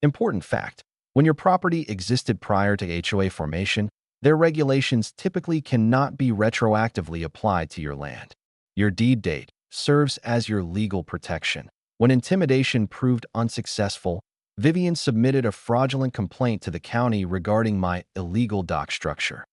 Important fact: when your property existed prior to HOA formation, their regulations typically cannot be retroactively applied to your land. Your deed date serves as your legal protection. When intimidation proved unsuccessful, Vivian submitted a fraudulent complaint to the county regarding my illegal dock structure.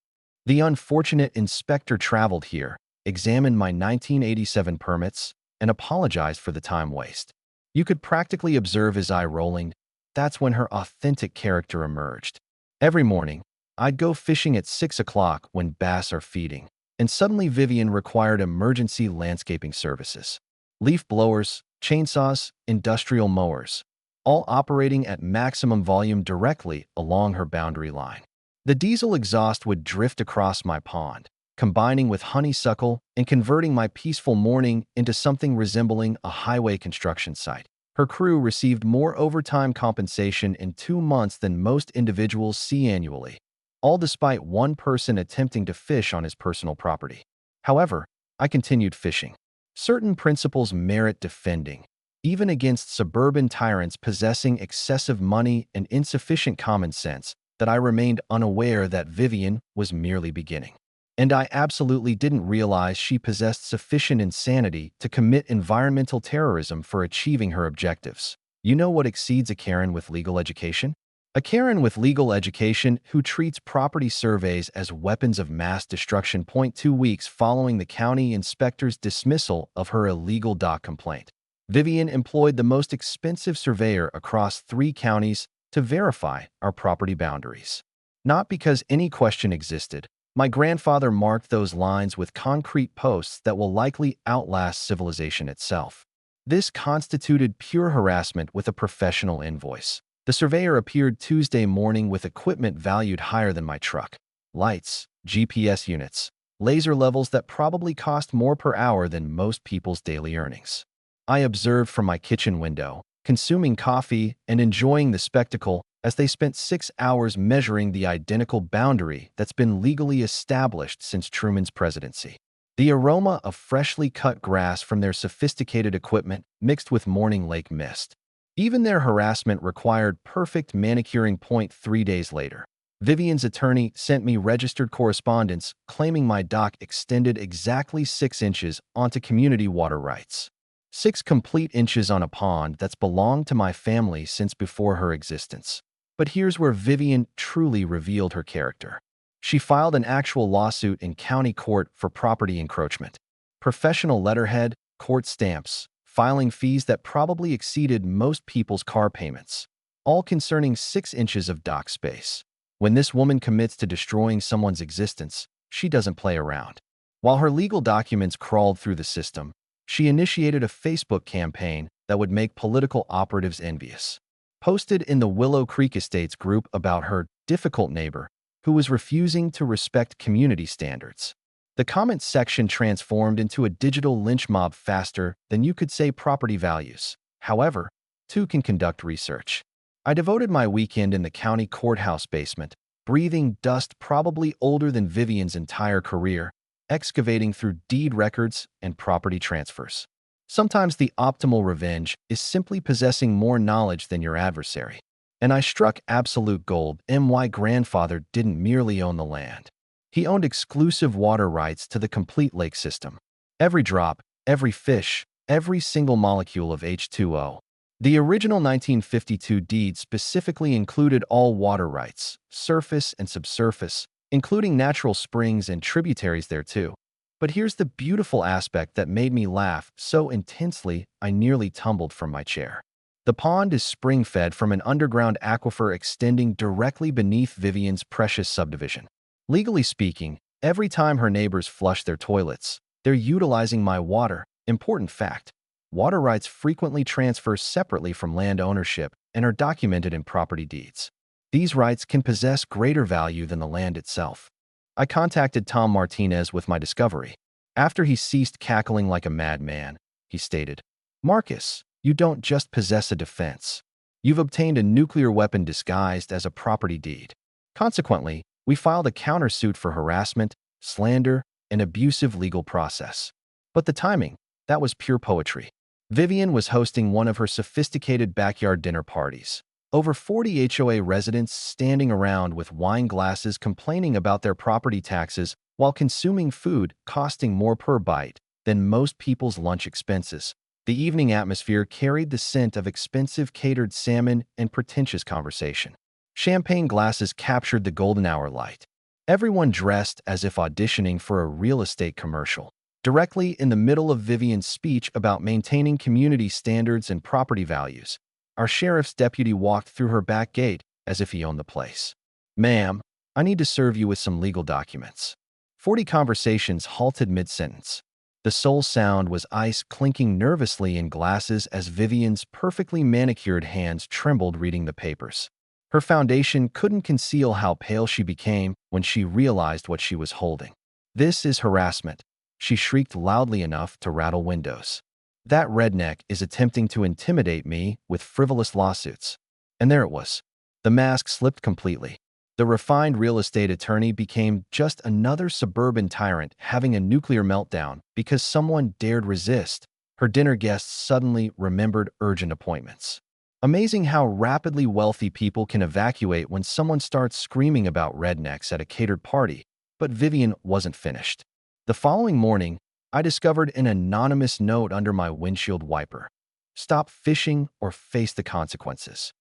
The unfortunate inspector traveled here, examined my 1987 permits, and apologized for the time waste. You could practically observe his eye rolling. That's when her authentic character emerged. Every morning, I'd go fishing at 6 o'clock when bass are feeding, and suddenly Vivian required emergency landscaping services. Leaf blowers, chainsaws, industrial mowers, all operating at maximum volume directly along her boundary line. The diesel exhaust would drift across my pond, combining with honeysuckle and converting my peaceful morning into something resembling a highway construction site. Her crew received more overtime compensation in 2 months than most individuals see annually, all despite one person attempting to fish on his personal property. However, I continued fishing. Certain principles merit defending, even against suburban tyrants possessing excessive money and insufficient common sense, that I remained unaware that Vivian was merely beginning. And I absolutely didn't realize she possessed sufficient insanity to commit environmental terrorism for achieving her objectives. You know what exceeds a Karen with legal education? A Karen with legal education who treats property surveys as weapons of mass destruction. 2 weeks following the county inspector's dismissal of her illegal dock complaint, Vivian employed the most expensive surveyor across 3 counties to verify our property boundaries. Not because any question existed. My grandfather marked those lines with concrete posts that will likely outlast civilization itself. This constituted pure harassment with a professional invoice. The surveyor appeared Tuesday morning with equipment valued higher than my truck. Lights, GPS units, laser levels that probably cost more per hour than most people's daily earnings. I observed from my kitchen window, consuming coffee and enjoying the spectacle as they spent 6 hours measuring the identical boundary that's been legally established since Truman's presidency. The aroma of freshly cut grass from their sophisticated equipment mixed with morning lake mist. Even their harassment required perfect manicuring. 3 days later, Vivian's attorney sent me registered correspondence claiming my dock extended exactly 6 inches onto community water rights. 6 complete inches on a pond that's belonged to my family since before her existence. But here's where Vivian truly revealed her character. She filed an actual lawsuit in county court for property encroachment. Professional letterhead, court stamps, filing fees that probably exceeded most people's car payments, all concerning 6 inches of dock space. When this woman commits to destroying someone's existence, she doesn't play around. While her legal documents crawled through the system, she initiated a Facebook campaign that would make political operatives envious. Posted in the Willow Creek Estates group about her difficult neighbor who was refusing to respect community standards. The comment section transformed into a digital lynch mob faster than you could say property values. However, 2 can conduct research. I devoted my weekend in the county courthouse basement, breathing dust probably older than Vivian's entire career, excavating through deed records and property transfers. Sometimes the optimal revenge is simply possessing more knowledge than your adversary. And I struck absolute gold. My grandfather didn't merely own the land. He owned exclusive water rights to the complete lake system. Every drop, every fish, every single molecule of H2O. The original 1952 deed specifically included all water rights, surface and subsurface, including natural springs and tributaries there too. But here's the beautiful aspect that made me laugh so intensely I nearly tumbled from my chair. The pond is spring-fed from an underground aquifer extending directly beneath Vivian's precious subdivision. Legally speaking, every time her neighbors flush their toilets, they're utilizing my water. Important fact: water rights frequently transfer separately from land ownership and are documented in property deeds. These rights can possess greater value than the land itself. I contacted Tom Martinez with my discovery. After he ceased cackling like a madman, he stated, "Marcus, you don't just possess a defense. You've obtained a nuclear weapon disguised as a property deed." Consequently, we filed a countersuit for harassment, slander, and abusive legal process. But the timing, that was pure poetry. Vivian was hosting one of her sophisticated backyard dinner parties. Over 40 HOA residents standing around with wine glasses complaining about their property taxes while consuming food costing more per bite than most people's lunch expenses. The evening atmosphere carried the scent of expensive catered salmon and pretentious conversation. Champagne glasses captured the golden hour light. Everyone dressed as if auditioning for a real estate commercial. Directly in the middle of Vivian's speech about maintaining community standards and property values, our sheriff's deputy walked through her back gate as if he owned the place. "Ma'am, I need to serve you with some legal documents." 40 conversations halted mid-sentence. The sole sound was ice clinking nervously in glasses as Vivian's perfectly manicured hands trembled reading the papers. Her foundation couldn't conceal how pale she became when she realized what she was holding. "This is harassment," she shrieked loudly enough to rattle windows. "That redneck is attempting to intimidate me with frivolous lawsuits." And there it was. The mask slipped completely. The refined real estate attorney became just another suburban tyrant having a nuclear meltdown because someone dared resist. Her dinner guests suddenly remembered urgent appointments. Amazing how rapidly wealthy people can evacuate when someone starts screaming about rednecks at a catered party. But Vivian wasn't finished. The following morning, I discovered an anonymous note under my windshield wiper. "Stop fishing or face the consequences."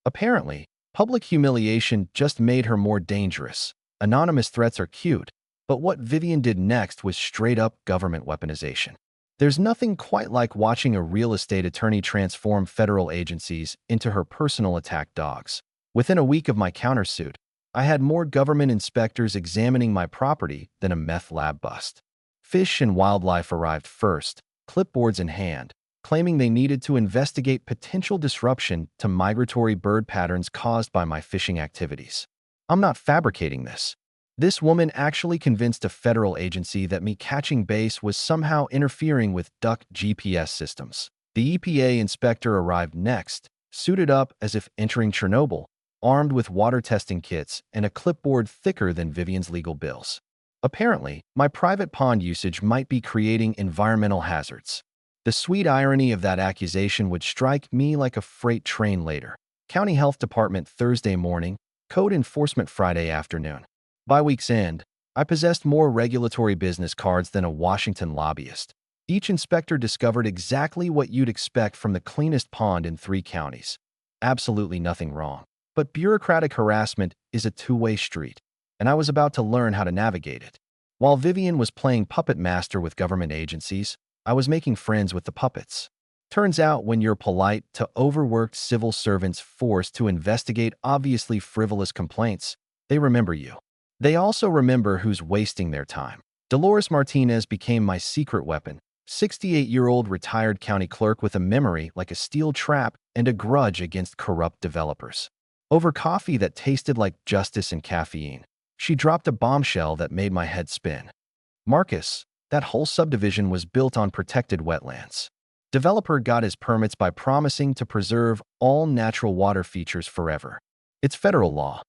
Apparently, public humiliation just made her more dangerous. Anonymous threats are cute, but what Vivian did next was straight-up government weaponization. There's nothing quite like watching a real estate attorney transform federal agencies into her personal attack dogs. Within a week of my countersuit, I had more government inspectors examining my property than a meth lab bust. Fish and Wildlife arrived first, clipboards in hand, claiming they needed to investigate potential disruption to migratory bird patterns caused by my fishing activities. I'm not fabricating this. This woman actually convinced a federal agency that me catching base was somehow interfering with duck GPS systems. The EPA inspector arrived next, suited up as if entering Chernobyl, armed with water testing kits and a clipboard thicker than Vivian's legal bills. Apparently, my private pond usage might be creating environmental hazards. The sweet irony of that accusation would strike me like a freight train later. County Health Department Thursday morning, Code Enforcement Friday afternoon. By week's end, I possessed more regulatory business cards than a Washington lobbyist. Each inspector discovered exactly what you'd expect from the cleanest pond in 3 counties. Absolutely nothing wrong. But bureaucratic harassment is a two-way street, and I was about to learn how to navigate it. While Vivian was playing puppet master with government agencies, I was making friends with the puppets. Turns out when you're polite to overworked civil servants forced to investigate obviously frivolous complaints, they remember you. They also remember who's wasting their time. Dolores Martinez became my secret weapon, 68-year-old retired county clerk with a memory like a steel trap and a grudge against corrupt developers. Over coffee that tasted like justice and caffeine, she dropped a bombshell that made my head spin. "Marcus, that whole subdivision was built on protected wetlands. Developer got his permits by promising to preserve all natural water features forever. It's federal law."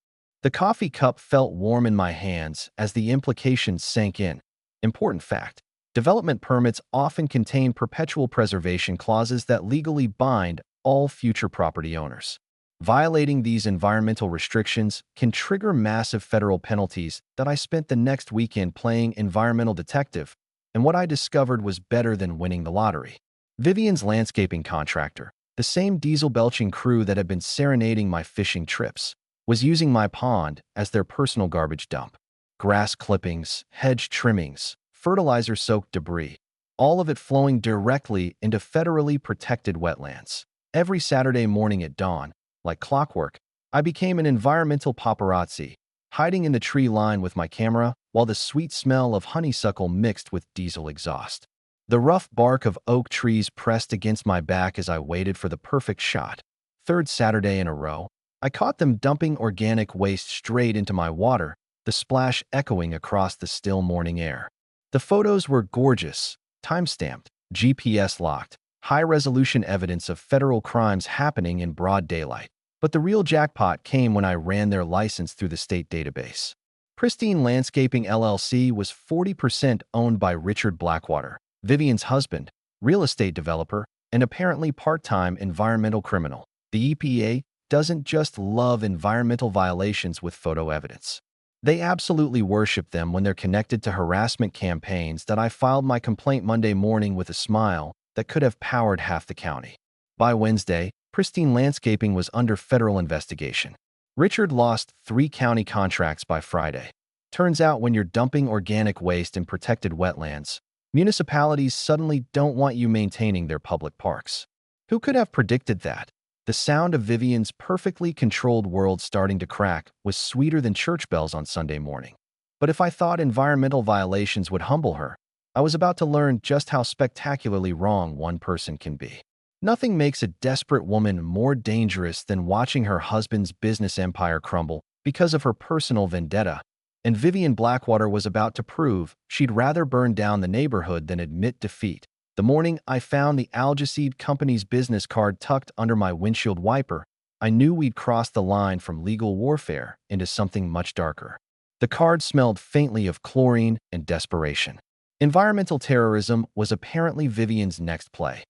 The coffee cup felt warm in my hands as the implications sank in. Important fact: development permits often contain perpetual preservation clauses that legally bind all future property owners. Violating these environmental restrictions can trigger massive federal penalties that I spent the next weekend playing environmental detective, and what I discovered was better than winning the lottery. Vivian's landscaping contractor, the same diesel-belching crew that had been serenading my fishing trips, was using my pond as their personal garbage dump. Grass clippings, hedge trimmings, fertilizer-soaked debris, all of it flowing directly into federally protected wetlands. Every Saturday morning at dawn, like clockwork, I became an environmental paparazzi, hiding in the tree line with my camera while the sweet smell of honeysuckle mixed with diesel exhaust. The rough bark of oak trees pressed against my back as I waited for the perfect shot. 3rd Saturday in a row, I caught them dumping organic waste straight into my water, the splash echoing across the still morning air. The photos were gorgeous, time-stamped, GPS-locked, high-resolution evidence of federal crimes happening in broad daylight. But the real jackpot came when I ran their license through the state database. Pristine Landscaping LLC was 40% owned by Richard Blackwater, Vivian's husband, real estate developer, and apparently part-time environmental criminal. The EPA doesn't just love environmental violations with photo evidence. They absolutely worship them when they're connected to harassment campaigns that I filed my complaint Monday morning with a smile that could have powered half the county. By Wednesday, Pristine Landscaping was under federal investigation. Richard lost 3 county contracts by Friday. Turns out when you're dumping organic waste in protected wetlands, municipalities suddenly don't want you maintaining their public parks. Who could have predicted that? The sound of Vivian's perfectly controlled world starting to crack was sweeter than church bells on Sunday morning. But if I thought environmental violations would humble her, I was about to learn just how spectacularly wrong one person can be. Nothing makes a desperate woman more dangerous than watching her husband's business empire crumble because of her personal vendetta, and Vivian Blackwater was about to prove she'd rather burn down the neighborhood than admit defeat. The morning I found the Algaseed Company's business card tucked under my windshield wiper, I knew we'd crossed the line from legal warfare into something much darker. The card smelled faintly of chlorine and desperation. Environmental terrorism was apparently Vivian's next play.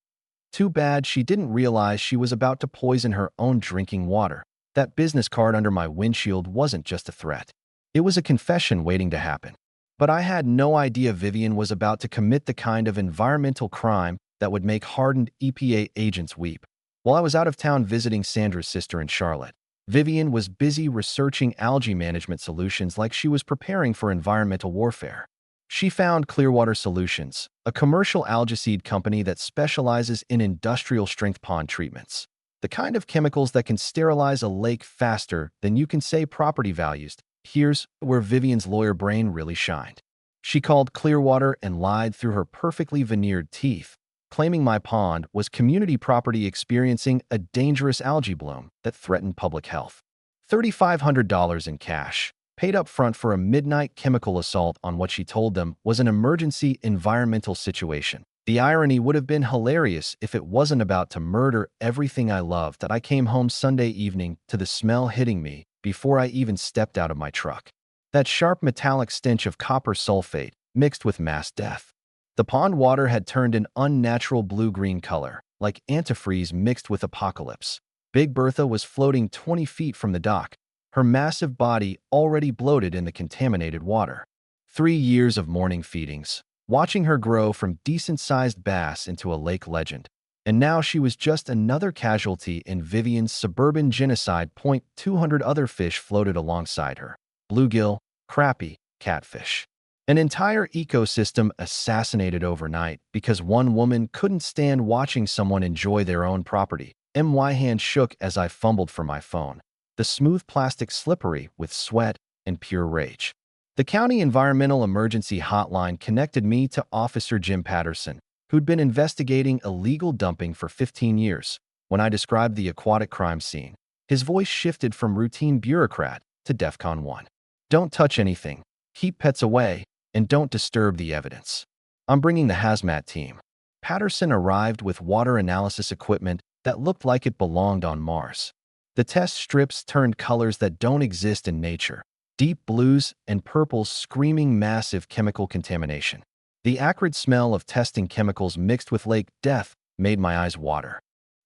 Too bad she didn't realize she was about to poison her own drinking water. That business card under my windshield wasn't just a threat. It was a confession waiting to happen. But I had no idea Vivian was about to commit the kind of environmental crime that would make hardened EPA agents weep. While I was out of town visiting Sandra's sister in Charlotte, Vivian was busy researching algae management solutions like she was preparing for environmental warfare. She found Clearwater Solutions, a commercial algaseed company that specializes in industrial-strength pond treatments, the kind of chemicals that can sterilize a lake faster than you can say property values. Here's where Vivian's lawyer brain really shined. She called Clearwater and lied through her perfectly veneered teeth, claiming my pond was community property experiencing a dangerous algae bloom that threatened public health. $3,500 in cash, paid up front for a midnight chemical assault on what she told them was an emergency environmental situation. The irony would have been hilarious if it wasn't about to murder everything I love that I came home Sunday evening to the smell hitting me before I even stepped out of my truck. That sharp metallic stench of copper sulfate mixed with mass death. The pond water had turned an unnatural blue-green color, like antifreeze mixed with apocalypse. Big Bertha was floating 20 feet from the dock, her massive body already bloated in the contaminated water. 3 years of morning feedings, watching her grow from decent-sized bass into a lake legend. And now she was just another casualty in Vivian's suburban genocide. 200 other fish floated alongside her. Bluegill, crappie, catfish. An entire ecosystem assassinated overnight because one woman couldn't stand watching someone enjoy their own property. My hand shook as I fumbled for my phone, the smooth plastic slippery with sweat and pure rage. The county environmental emergency hotline connected me to Officer Jim Patterson, who'd been investigating illegal dumping for 15 years. When I described the aquatic crime scene, his voice shifted from routine bureaucrat to DEFCON 1. Don't touch anything, keep pets away, and don't disturb the evidence. I'm bringing the hazmat team. Patterson arrived with water analysis equipment that looked like it belonged on Mars. The test strips turned colors that don't exist in nature, deep blues and purples screaming massive chemical contamination. The acrid smell of testing chemicals mixed with lake death made my eyes water.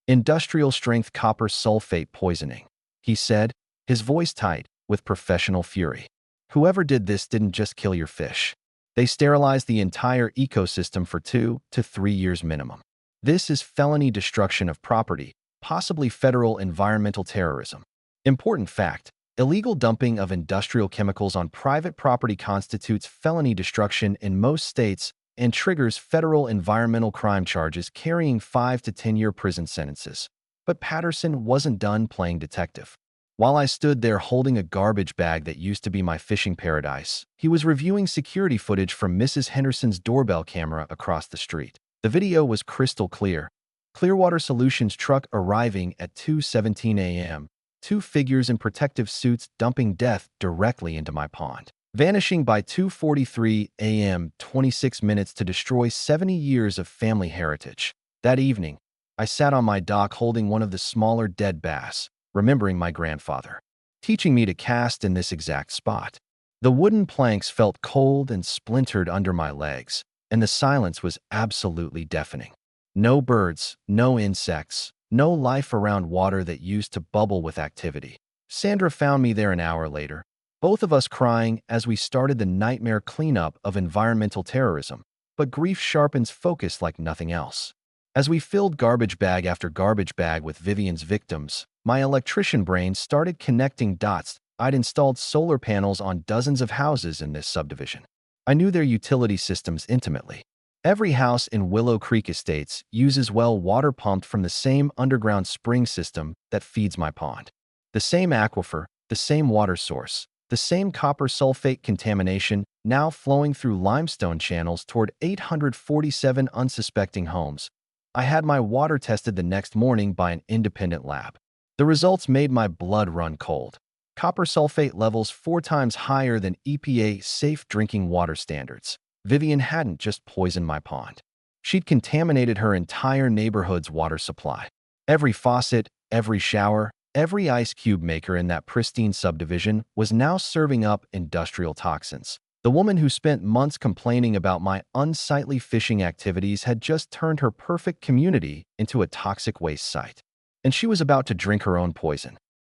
Industrial-strength copper sulfate poisoning, he said, his voice tight with professional fury. Whoever did this didn't just kill your fish. They sterilized the entire ecosystem for 2 to 3 years minimum. This is felony destruction of property, possibly federal environmental terrorism. Important fact: illegal dumping of industrial chemicals on private property constitutes felony destruction in most states and triggers federal environmental crime charges carrying 5 to 10-year prison sentences. But Patterson wasn't done playing detective. While I stood there holding a garbage bag that used to be my fishing paradise, he was reviewing security footage from Mrs. Henderson's doorbell camera across the street. The video was crystal clear. Clearwater Solutions truck arriving at 2:17 a.m., 2 figures in protective suits dumping death directly into my pond. Vanishing by 2:43 a.m., 26 minutes to destroy 70 years of family heritage. That evening, I sat on my dock holding one of the smaller dead bass, remembering my grandfather teaching me to cast in this exact spot. The wooden planks felt cold and splintered under my legs, and the silence was absolutely deafening. No birds, no insects, No life around water that used to bubble with activity. Sandra found me there an hour later, both of us crying as we started the nightmare cleanup of environmental terrorism. But grief sharpens focus like nothing else. As we filled garbage bag after garbage bag with Vivian's victims, my electrician brain started connecting dots. I'd installed solar panels on dozens of houses in this subdivision. I knew their utility systems intimately. Every house in Willow Creek Estates uses well water pumped from the same underground spring system that feeds my pond. The same aquifer, the same water source, the same copper sulfate contamination now flowing through limestone channels toward 847 unsuspecting homes. I had my water tested the next morning by an independent lab. The results made my blood run cold. Copper sulfate levels 4 times higher than EPA safe drinking water standards. Vivian hadn't just poisoned my pond. She'd contaminated her entire neighborhood's water supply. Every faucet, every shower, every ice cube maker in that pristine subdivision was now serving up industrial toxins. The woman who spent months complaining about my unsightly fishing activities had just turned her perfect community into a toxic waste site. And she was about to drink her own poison.